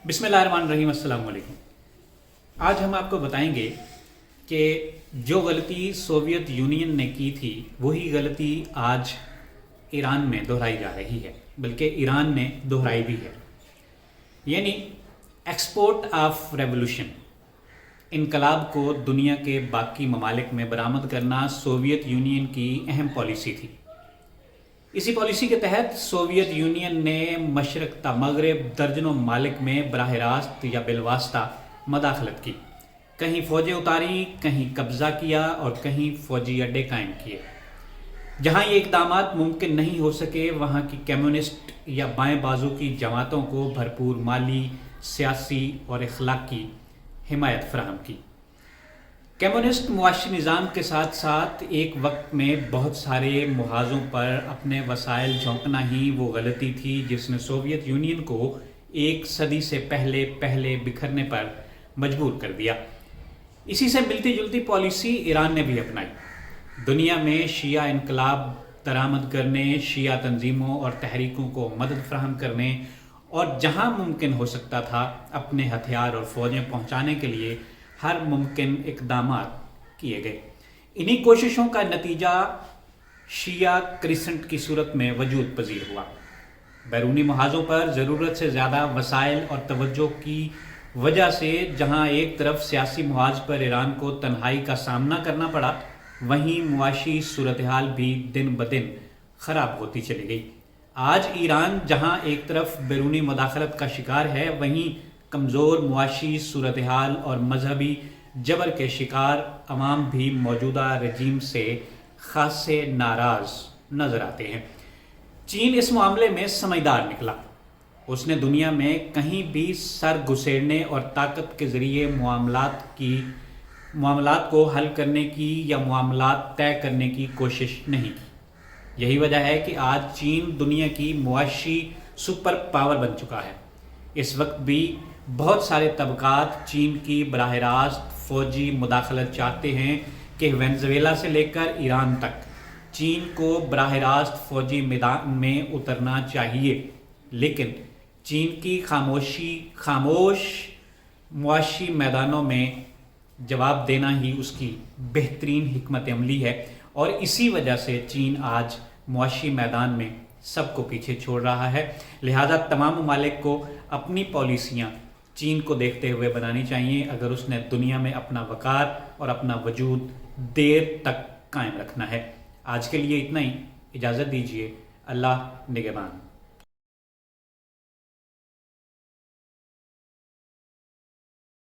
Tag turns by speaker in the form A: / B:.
A: بسم اللہ الرحمن الرحیم، السلام علیکم۔ آج ہم آپ کو بتائیں گے کہ جو غلطی سوویت یونین نے کی تھی وہی غلطی آج ایران میں دہرائی جا رہی ہے، بلکہ ایران نے دہرائی بھی ہے۔ یعنی ایکسپورٹ آف ریولوشن، انقلاب کو دنیا کے باقی ممالک میں برآمد کرنا سوویت یونین کی اہم پالیسی تھی۔ اسی پالیسی کے تحت سوویت یونین نے مشرق تا مغرب درجنوں ممالک میں براہ راست یا بالواسطہ مداخلت کی، کہیں فوجیں اتاری، کہیں قبضہ کیا اور کہیں فوجی اڈے قائم کیے۔ جہاں یہ اقدامات ممکن نہیں ہو سکے وہاں کی کمیونسٹ یا بائیں بازو کی جماعتوں کو بھرپور مالی، سیاسی اور اخلاقی حمایت فراہم کی۔ کمیونسٹ معاشی نظام کے ساتھ ساتھ ایک وقت میں بہت سارے محاذوں پر اپنے وسائل جھونکنا ہی وہ غلطی تھی جس نے سوویت یونین کو ایک صدی سے پہلے بکھرنے پر مجبور کر دیا۔ اسی سے ملتی جلتی پالیسی ایران نے بھی اپنائی، دنیا میں شیعہ انقلاب درآمد کرنے، شیعہ تنظیموں اور تحریکوں کو مدد فراہم کرنے اور جہاں ممکن ہو سکتا تھا اپنے ہتھیار اور فوجیں پہنچانے کے لیے ہر ممکن اقدامات کیے گئے۔ انہی کوششوں کا نتیجہ شیعہ کریسنٹ کی صورت میں وجود پذیر ہوا۔ بیرونی محاذوں پر ضرورت سے زیادہ وسائل اور توجہ کی وجہ سے جہاں ایک طرف سیاسی محاذ پر ایران کو تنہائی کا سامنا کرنا پڑا، وہیں معاشی صورتحال بھی دن بدن خراب ہوتی چلی گئی۔ آج ایران جہاں ایک طرف بیرونی مداخلت کا شکار ہے، وہیں کمزور معاشی صورتحال اور مذہبی جبر کے شکار عوام بھی موجودہ رجیم سے خاصے ناراض نظر آتے ہیں۔ چین اس معاملے میں سمجھدار نکلا۔ اس نے دنیا میں کہیں بھی سر گھسیڑنے اور طاقت کے ذریعے معاملات کو حل کرنے کی یا معاملات طے کرنے کی کوشش نہیں کی۔ یہی وجہ ہے کہ آج چین دنیا کی معاشی سپر پاور بن چکا ہے۔ اس وقت بھی بہت سارے طبقات چین کی براہ راست فوجی مداخلت چاہتے ہیں کہ وینزویلا سے لے کر ایران تک چین کو براہ راست فوجی میدان میں اترنا چاہیے، لیکن چین کی خاموش معاشی میدانوں میں جواب دینا ہی اس کی بہترین حکمت عملی ہے، اور اسی وجہ سے چین آج معاشی میدان میں سب کو پیچھے چھوڑ رہا ہے۔ لہذا تمام ممالک کو اپنی پالیسیاں چین کو دیکھتے ہوئے بنانی چاہیے اگر اس نے دنیا میں اپنا وقار اور اپنا وجود دیر تک قائم رکھنا ہے۔ آج کے لیے اتنا ہی، اجازت دیجیے، اللہ نگہبان۔